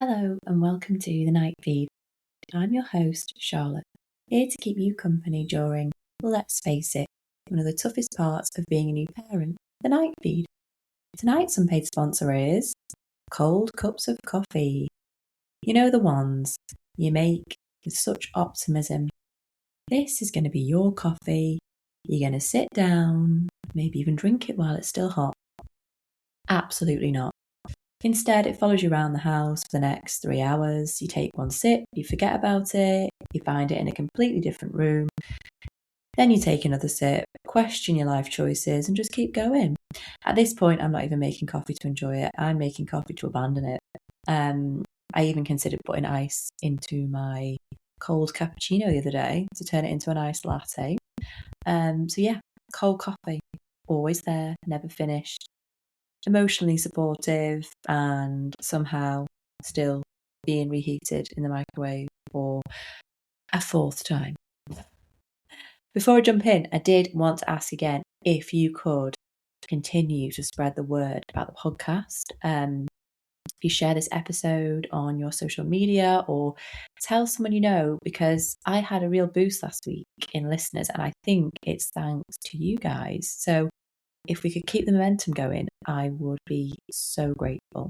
Hello and welcome to the Night Feed. I'm your host, Charlotte, here to keep you company during, let's face it, one of the toughest parts of being a new parent, the Night Feed. Tonight's unpaid sponsor is Cold Cups of Coffee. You know the ones you make with such optimism. This is going to be your coffee. You're going to sit down, maybe even drink it while it's still hot. Absolutely not. Instead, it follows you around the house for the next 3 hours. You take one sip, you forget about it, you find it in a completely different room. Then you take another sip, question your life choices, and just keep going. At this point, I'm not even making coffee to enjoy it. I'm making coffee to abandon it. I even considered putting ice into my cold cappuccino the other day to turn it into an iced latte. Cold coffee, always there, never finished. Emotionally supportive and somehow still being reheated in the microwave for a fourth time. Before I jump in, I did want to ask again if you could continue to spread the word about the podcast. If you share this episode on your social media or tell someone you know, because I had a real boost last week in listeners and I think it's thanks to you guys. So if we could keep the momentum going, I would be so grateful.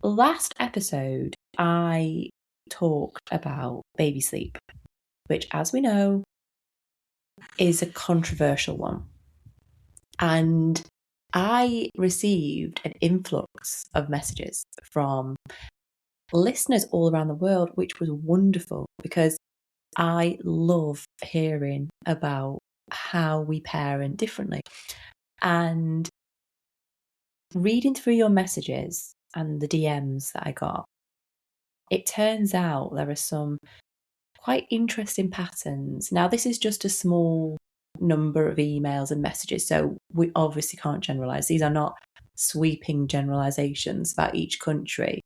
Last episode, I talked about baby sleep, which, as we know, is a controversial one. And I received an influx of messages from listeners all around the world, which was wonderful because I love hearing about how we parent differently. And reading through your messages and the DMs that I got, it turns out there are some quite interesting patterns. Now, this is just a small number of emails and messages, so we obviously can't generalise. These are not sweeping generalisations about each country.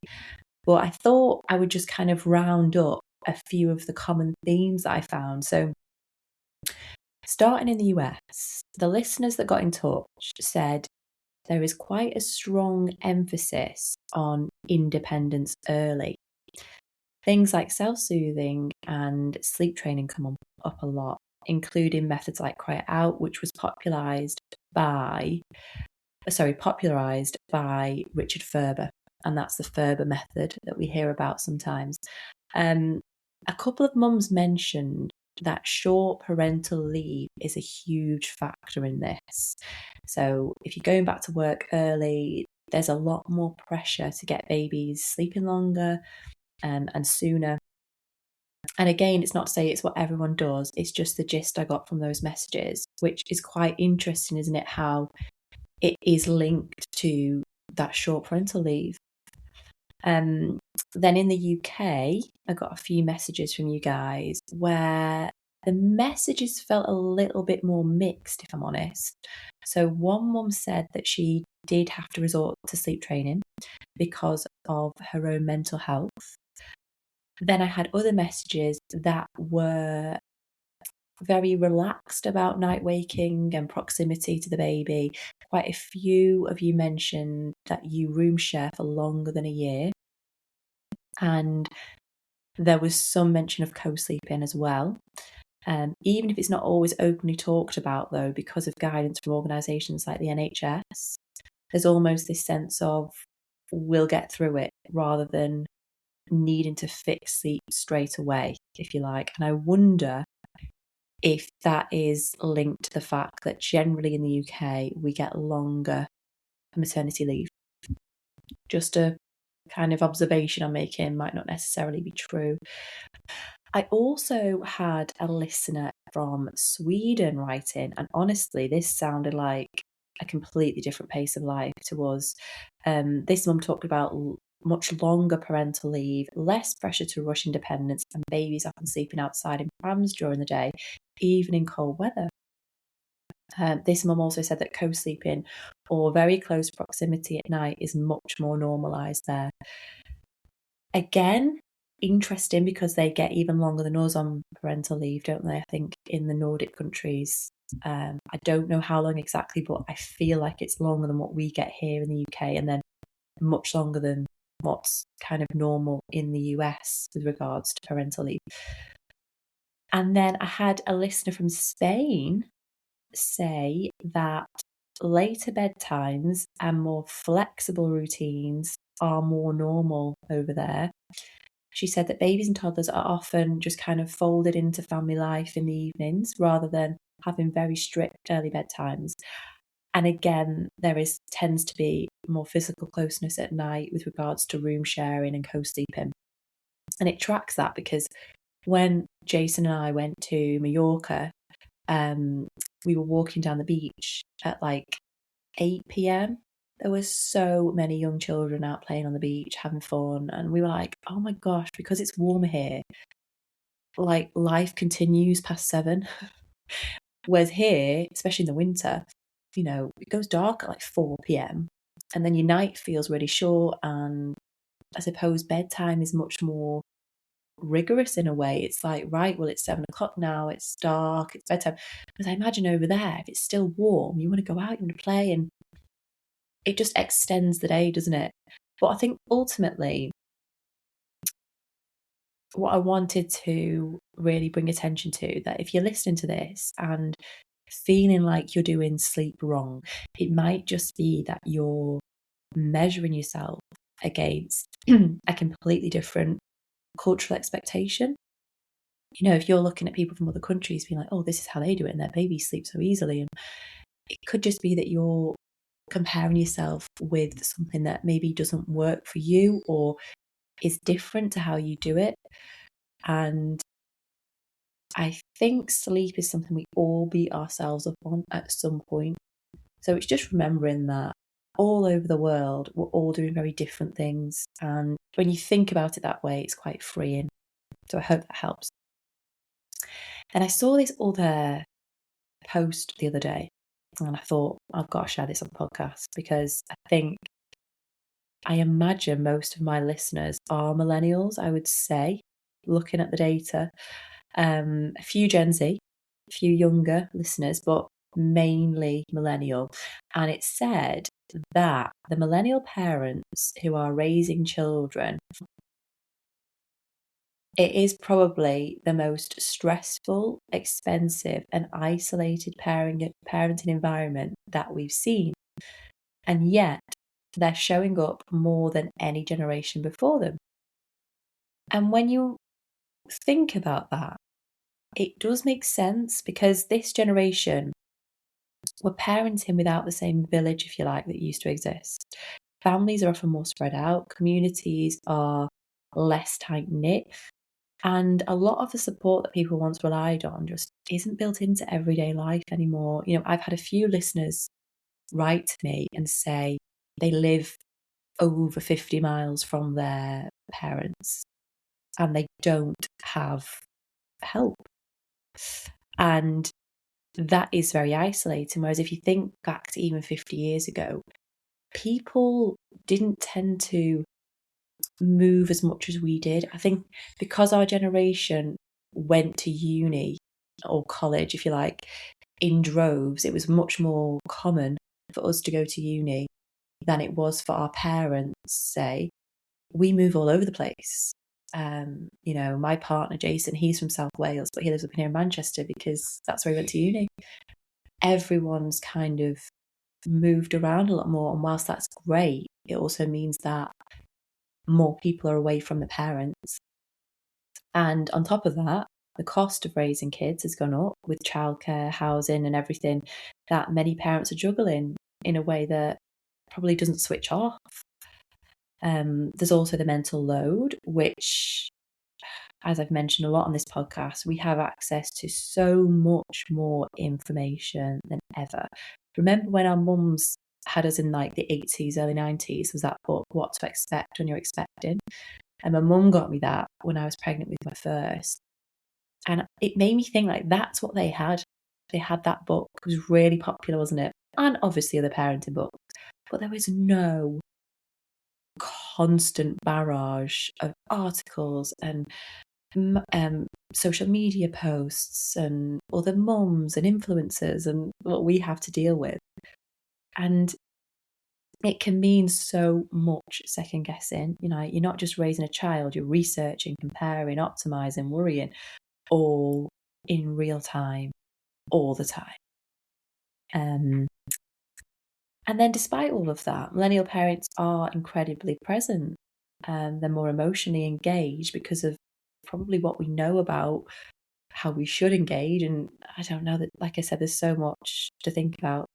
But I thought I would just kind of round up a few of the common themes that I found. So starting in the US, the listeners that got in touch said there is quite a strong emphasis on independence early. Things like self-soothing and sleep training come up a lot, including methods like Cry It Out, which was popularized by Richard Ferber, and that's the Ferber method that we hear about sometimes. A couple of mums mentioned that short parental leave is a huge factor in this. So if you're going back to work early, there's a lot more pressure to get babies sleeping longer and sooner. And again, it's not to say it's what everyone does, it's just the gist I got from those messages, which is quite interesting, isn't it, how it is linked to that short parental leave. Then in the UK, I got a few messages from you guys where the messages felt a little bit more mixed, if I'm honest. So one mum said that she did have to resort to sleep training because of her own mental health. Then I had other messages that were very relaxed about night waking and proximity to the baby. Quite a few of you mentioned that you room share for longer than a year. And there was some mention of co-sleeping as well. Even if it's not always openly talked about, though, because of guidance from organisations like the NHS, there's almost this sense of we'll get through it rather than needing to fix sleep straight away, if you like. And I wonder if that is linked to the fact that generally in the UK we get longer maternity leave. Just a kind of observation I'm making, might not necessarily be true. I also had a listener from Sweden write in, and honestly, this sounded like a completely different pace of life to us. This mum talked about much longer parental leave, less pressure to rush independence, and babies often sleeping outside in prams during the day, even in cold weather. This mum also said that co-sleeping or very close proximity at night is much more normalised there. Again, interesting because they get even longer than us on parental leave, don't they? I think in the Nordic countries. I don't know how long exactly, but I feel like it's longer than what we get here in the UK, and then much longer than what's kind of normal in the US with regards to parental leave. And then I had a listener from Spain say that later bedtimes and more flexible routines are more normal over there. She said that babies and toddlers are often just kind of folded into family life in the evenings rather than having very strict early bedtimes. And again, there tends to be more physical closeness at night with regards to room sharing and co-sleeping. And it tracks that because when Jason and I went to Mallorca, we were walking down the beach at like 8 p.m. There were so many young children out playing on the beach, having fun. And we were like, oh my gosh, because it's warmer here, like life continues past 7. Whereas here, especially in the winter, it goes dark at like 4 p.m. and then your night feels really short. And I suppose bedtime is much more rigorous in a way. It's like, right, well, it's 7 o'clock now, it's dark, it's bedtime. But I imagine over there, if it's still warm, you want to go out, you want to play, and it just extends the day, doesn't it? But I think ultimately, what I wanted to really bring attention to, that if you're listening to this and feeling like you're doing sleep wrong, it might just be that you're measuring yourself against a completely different cultural expectation. If you're looking at people from other countries being like, oh, this is how they do it and their babies sleep so easily, and it could just be that you're comparing yourself with something that maybe doesn't work for you or is different to how you do it. And I think sleep is something we all beat ourselves up on at some point. So it's just remembering that all over the world, we're all doing very different things. And when you think about it that way, it's quite freeing. So I hope that helps. And I saw this other post the other day, and I thought, I've got to share this on the podcast because I imagine most of my listeners are millennials, I would say, looking at the data. A few Gen Z, a few younger listeners, but mainly millennial. And it said that the millennial parents who are raising children, it is probably the most stressful, expensive, and isolated parenting environment that we've seen. And yet, they're showing up more than any generation before them. And when you think about that, it does make sense because this generation were parenting without the same village, if you like, that used to exist. Families are often more spread out, communities are less tight knit, and a lot of the support that people once relied on just isn't built into everyday life anymore. I've had a few listeners write to me and say they live over 50 miles from their parents and they don't have help. And that is very isolating. Whereas if you think back to even 50 years ago, people didn't tend to move as much as we did. I think because our generation went to uni or college, if you like, in droves, it was much more common for us to go to uni than it was for our parents, say. We move all over the place. My partner, Jason, he's from South Wales, but he lives up here in Manchester because that's where he went to uni. Everyone's kind of moved around a lot more. And whilst that's great, it also means that more people are away from the parents. And on top of that, the cost of raising kids has gone up with childcare, housing, and everything that many parents are juggling in a way that probably doesn't switch off. There's also the mental load, which, as I've mentioned a lot on this podcast, we have access to so much more information than ever. Remember when our mums had us in like the 80s, early 90s, was that book, What to Expect When You're Expecting? And my mum got me that when I was pregnant with my first. And it made me think like that's what they had. They had that book. It was really popular, wasn't it? And obviously other parenting books. But there was no constant barrage of articles and social media posts and other mums and influencers and what we have to deal with. And it can mean so much second guessing. You know, you're not just raising a child, you're researching, comparing, optimizing, worrying, all in real time, all the time. And then despite all of that, millennial parents are incredibly present. They're more emotionally engaged because of probably what we know about how we should engage. And I don't know, that, like I said, there's so much to think about.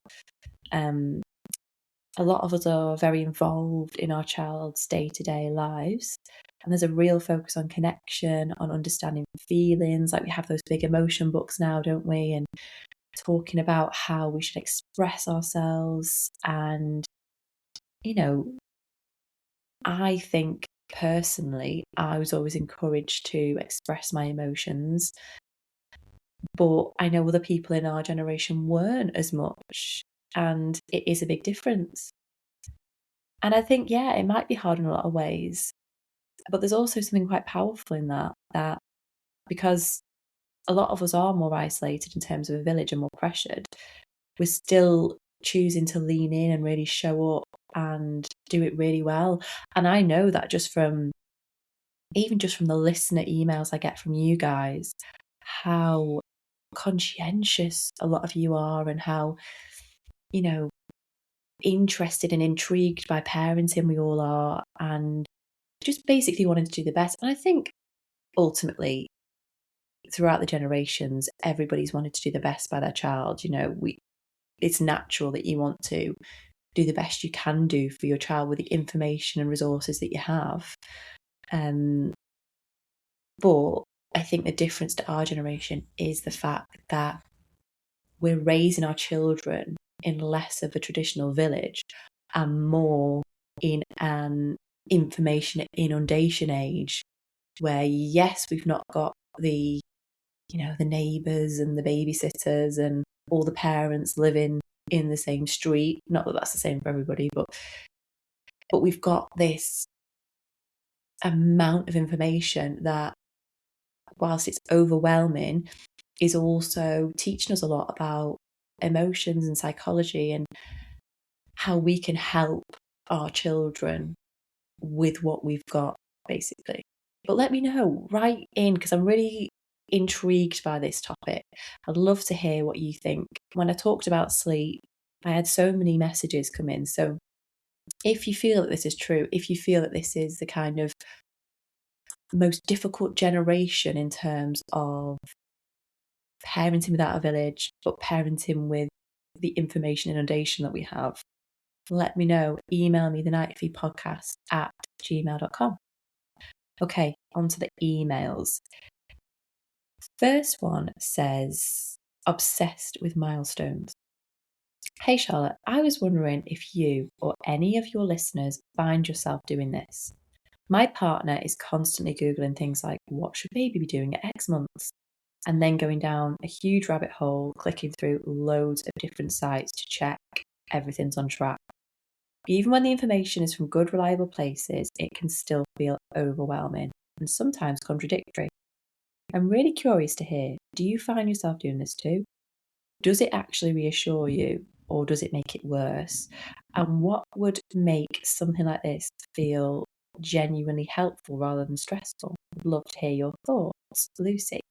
A lot of us are very involved in our child's day-to-day lives, and there's a real focus on connection, on understanding feelings. Like, we have those big emotion books now, don't we? And talking about how we should express ourselves. And, you know, I think personally, I was always encouraged to express my emotions, but I know other people in our generation weren't as much, and it is a big difference. And I think, yeah, it might be hard in a lot of ways, but there's also something quite powerful in that because a lot of us are more isolated in terms of a village and more pressured, we're still choosing to lean in and really show up and do it really well. And I know that just from the listener emails I get from you guys, how conscientious a lot of you are, and how, you know, interested and intrigued by parenting we all are, and just basically wanting to do the best. And I think ultimately, throughout the generations, everybody's wanted to do the best by their child. You know, it's natural that you want to do the best you can do for your child with the information and resources that you have. But I think the difference to our generation is the fact that we're raising our children in less of a traditional village and more in an information inundation age, where, yes, we've not got the, the neighbours and the babysitters and all the parents living in the same street. Not that that's the same for everybody, but we've got this amount of information that, whilst it's overwhelming, is also teaching us a lot about emotions and psychology and how we can help our children with what we've got, basically. But let me know, write in, because I'm really intrigued by this topic. I'd love to hear what you think. When I talked about sleep, I had so many messages come in. So if you feel that this is true, if you feel that this is the kind of most difficult generation in terms of parenting without a village, but parenting with the information inundation that we have, let me know. Email me, thenightlypodcast@gmail.com. Okay, on to the emails. First one says, obsessed with milestones. Hey Charlotte, I was wondering if you or any of your listeners find yourself doing this. My partner is constantly Googling things like, what should baby be doing at X months? And then going down a huge rabbit hole, clicking through loads of different sites to check everything's on track. Even when the information is from good, reliable places, it can still feel overwhelming and sometimes contradictory. I'm really curious to hear, do you find yourself doing this too? Does it actually reassure you, or does it make it worse? And what would make something like this feel genuinely helpful rather than stressful? I'd love to hear your thoughts. Lucy.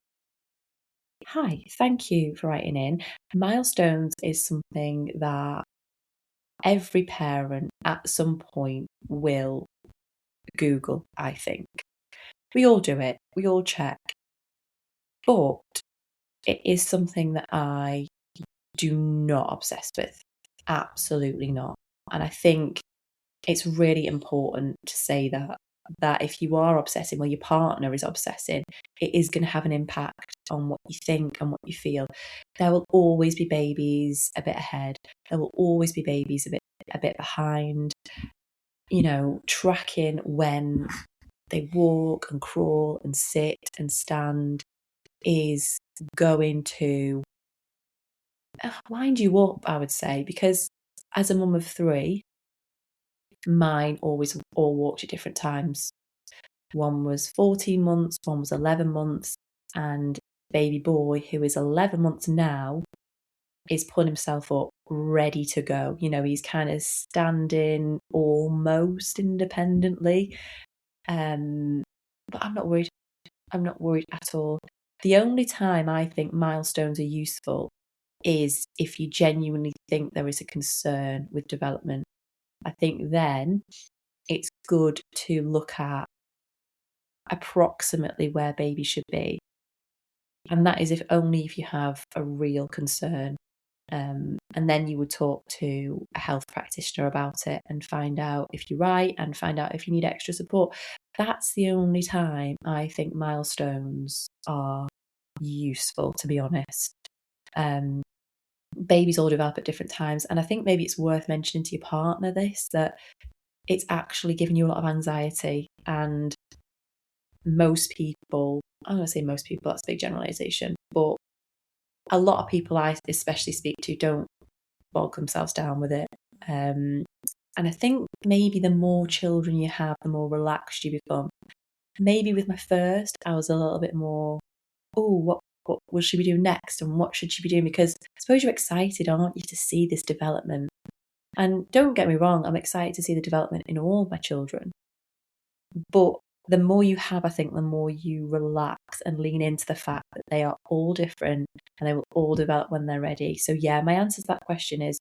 Hi, thank you for writing in. Milestones is something that every parent at some point will Google, I think. We all do it, we all check. But it is something that I do not obsess with. Absolutely not. And I think it's really important to say that if you are obsessing, or your partner is obsessing, it is going to have an impact on what you think and what you feel. There will always be babies a bit ahead. There will always be babies a bit behind. You know, tracking when they walk and crawl and sit and stand is going to wind you up, I would say, because as a mum of 3, mine always all walked at different times. One was 14 months, one was 11 months, and baby boy, who is 11 months now, is pulling himself up, ready to go. He's kind of standing almost independently. But I'm not worried. I'm not worried at all. The only time I think milestones are useful is if you genuinely think there is a concern with development. I think then it's good to look at approximately where baby should be. And that is if you have a real concern. And then you would talk to a health practitioner about it and find out if you're right and find out if you need extra support. That's the only time I think milestones are useful, to be honest. Babies all develop at different times. And I think maybe it's worth mentioning to your partner that it's actually giving you a lot of anxiety. And most people, I'm going to say most people, that's a big generalization, but a lot of people I especially speak to don't bog themselves down with it. And I think maybe the more children you have, the more relaxed you become. Maybe with my first, I was a little bit more, what will she be doing next? And what should she be doing? Because I suppose you're excited, aren't you, to see this development? And don't get me wrong, I'm excited to see the development in all my children. But the more you have, I think, the more you relax and lean into the fact that they are all different and they will all develop when they're ready. So yeah, my answer to that question is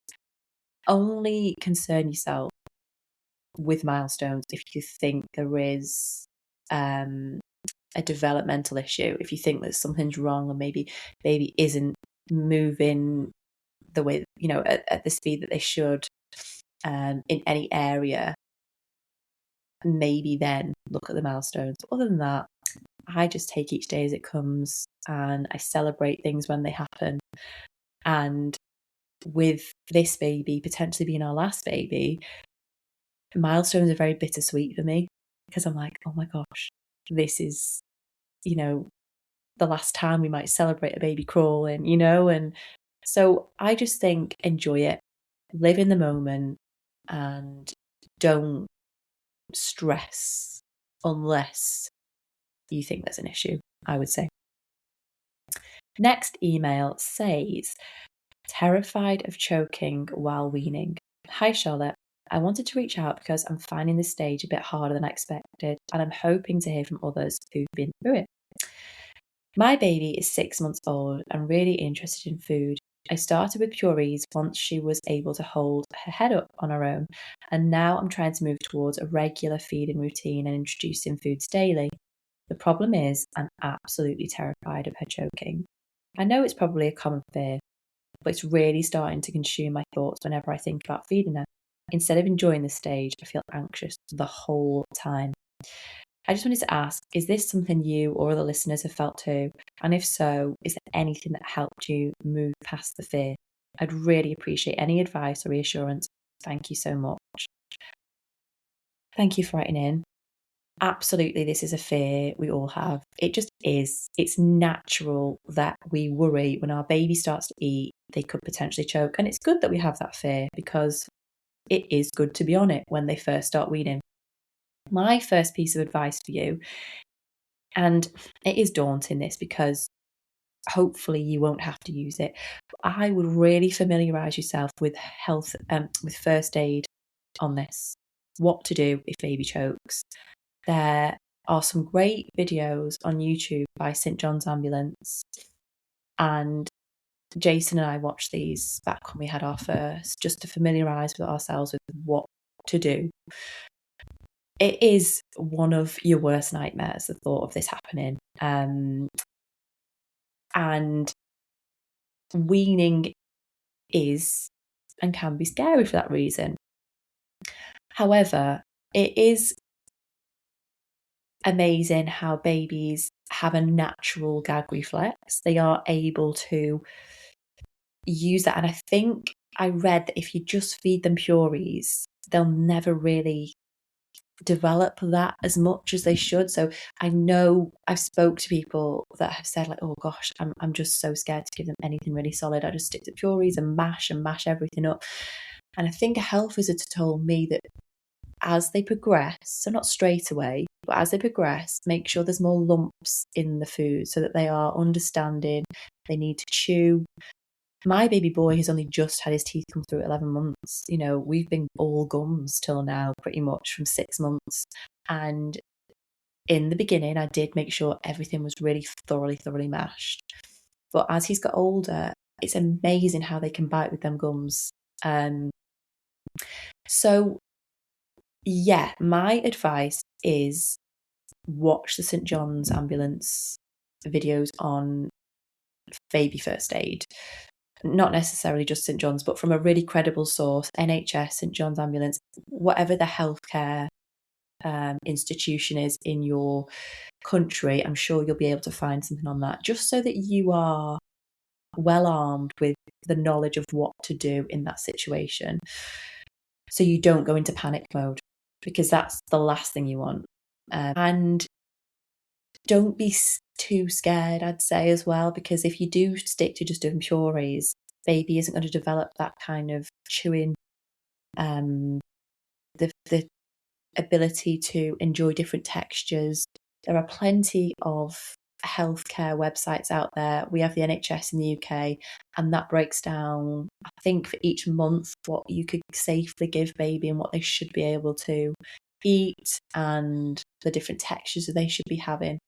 only concern yourself with milestones if you think there is a developmental issue, if you think that something's wrong or maybe baby isn't moving the way, at the speed that they should in any area, maybe then look at the milestones. Other than that, I just take each day as it comes and I celebrate things when they happen. And with this baby potentially being our last baby, milestones are very bittersweet for me because I'm like, oh my gosh, this is, the last time we might celebrate a baby crawling, and so I just think enjoy it, live in the moment, and don't stress unless you think there's an issue, I would say. Next email says, terrified of choking while weaning. Hi Charlotte, I wanted to reach out because I'm finding this stage a bit harder than I expected and I'm hoping to hear from others who've been through it. My baby is 6 months old and really interested in food. I started with purees once she was able to hold her head up on her own, and now I'm trying to move towards a regular feeding routine and introducing foods daily. The problem is I'm absolutely terrified of her choking. I know it's probably a common fear, but it's really starting to consume my thoughts whenever I think about feeding her. Instead of enjoying the stage, I feel anxious the whole time. I just wanted to ask, is this something you or other listeners have felt too? And if so, is there anything that helped you move past the fear? I'd really appreciate any advice or reassurance. Thank you so much. Thank you for writing in. Absolutely, this is a fear we all have. It just is. It's natural that we worry when our baby starts to eat, they could potentially choke. And it's good that we have that fear because it is good to be on it when they first start weaning. My first piece of advice for you, and it is daunting this because hopefully you won't have to use it, but I would really familiarise yourself with with first aid on this. What to do if baby chokes. There are some great videos on YouTube by St John's Ambulance, and Jason and I watched these back when we had our first, just to familiarise with ourselves with what to do. It is one of your worst nightmares, the thought of this happening. And weaning is and can be scary for that reason. However, it is amazing how babies have a natural gag reflex. They are able to use that. And I think I read that if you just feed them purees, they'll never really develop that as much as they should. So I know I've spoke to people that have said like, oh gosh, I'm just so scared to give them anything really solid. I just stick to purees and mash everything up. And I think a health visitor told me that as they progress, so not straight away, but as they progress, make sure there's more lumps in the food so that they are understanding they need to chew. My baby boy has only just had his teeth come through at 11 months. You know, we've been all gums till now, pretty much from 6 months. And in the beginning, I did make sure everything was really thoroughly mashed. But as he's got older, it's amazing how they can bite with them gums. So, yeah, my advice is watch the St. John's Ambulance videos on baby first aid. Not necessarily just St. John's, but from a really credible source, NHS, St. John's Ambulance, whatever the healthcare institution is in your country, I'm sure you'll be able to find something on that, just so that you are well armed with the knowledge of what to do in that situation, so you don't go into panic mode, because that's the last thing you want. And don't be too scared, I'd say, as well, because if you do stick to just doing purees, baby isn't going to develop that kind of chewing, the ability to enjoy different textures. There are plenty of healthcare websites out there. We have the NHS in the UK, and that breaks down, I think, for each month what you could safely give baby and what they should be able to eat and the different textures that they should be having.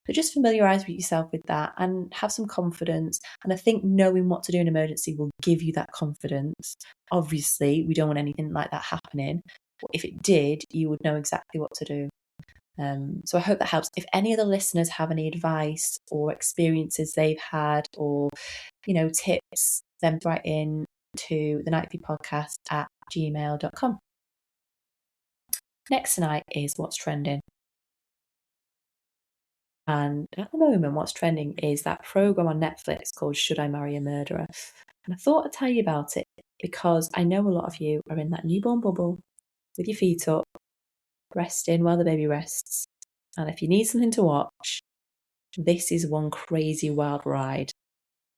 So just familiarise yourself with that and have some confidence. And I think knowing what to do in emergency will give you that confidence. Obviously, we don't want anything like that happening. But if it did, you would know exactly what to do. So I hope that helps. If any of the listeners have any advice or experiences they've had, or, you know, tips, then write in to the Nightly Podcast at gmail.com. Next tonight is what's trending. And at the moment, what's trending is that program on Netflix called Should I Marry a Murderer? And I thought I'd tell you about it because I know a lot of you are in that newborn bubble with your feet up, resting while the baby rests. And if you need something to watch, this is one crazy wild ride.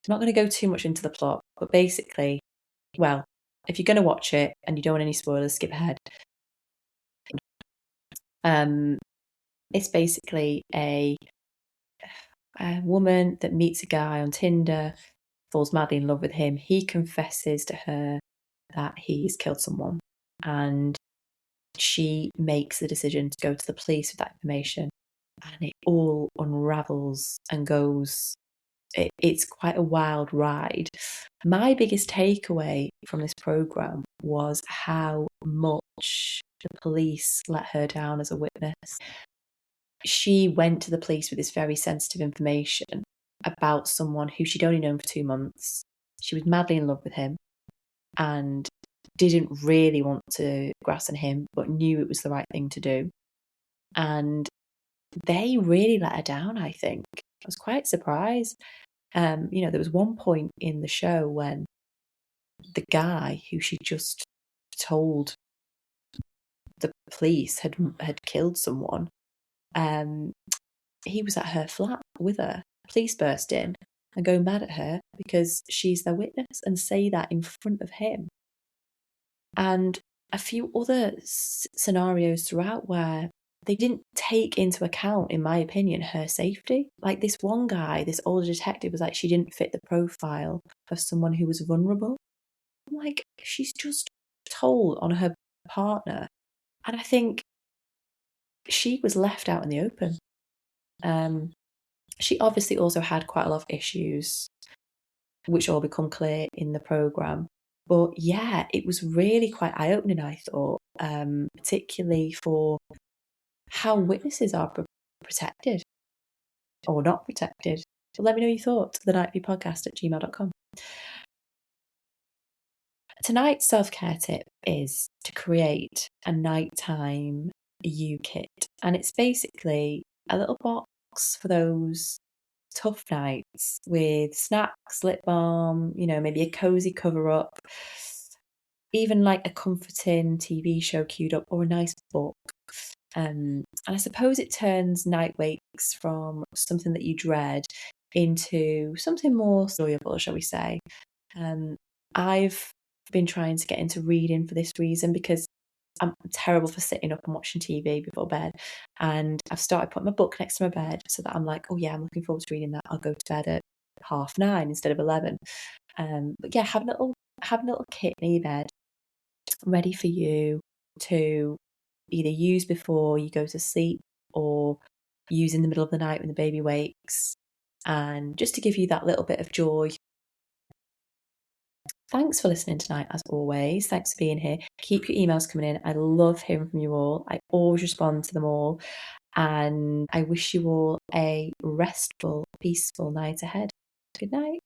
I'm not going to go too much into the plot, but basically, well, if you're going to watch it and you don't want any spoilers, skip ahead. It's basically a woman that meets a guy on Tinder, falls madly in love with him. He confesses to her that he's killed someone, and she makes the decision to go to the police with that information, and it all unravels and goes. It's quite a wild ride. My biggest takeaway from this program was how much the police let her down as a witness. She went to the police with this very sensitive information about someone who she'd only known for 2 months. She was madly in love with him and didn't really want to grass on him, but knew it was the right thing to do. And they really let her down, I think. I was quite surprised. There was one point in the show when the guy who she just told the police had killed someone, he was at her flat with her. Police burst in and go mad at her because she's their witness and say that in front of him. And a few other scenarios throughout where they didn't take into account, in my opinion, her safety. Like this one guy, this older detective, was like, she didn't fit the profile of someone who was vulnerable. I'm like, she's just told on her partner. And I think she was left out in the open. She obviously also had quite a lot of issues, which all become clear in the programme. But yeah, it was really quite eye-opening, I thought, particularly for how witnesses are protected or not protected. So let me know your thoughts. The Nightly Podcast at gmail.com. Tonight's self-care tip is to create a nighttime U-kit. And it's basically a little box for those tough nights with snacks, lip balm, maybe a cozy cover-up, even like a comforting TV show queued up, or a nice book. And I suppose it turns night wakes from something that you dread into something more enjoyable, shall we say. I've been trying to get into reading for this reason, because I'm terrible for sitting up and watching TV before bed. And I've started putting my book next to my bed so that I'm like, oh yeah, I'm looking forward to reading that. I'll go to bed at 9:30 instead of 11. But yeah, having a little kit in your bed ready for you to either use before you go to sleep or use in the middle of the night when the baby wakes, and just to give you that little bit of joy. Thanks for listening tonight, as always. Thanks for being here. Keep your emails coming in. I love hearing from you all. I always respond to them all. And I wish you all a restful, peaceful night ahead. Good night.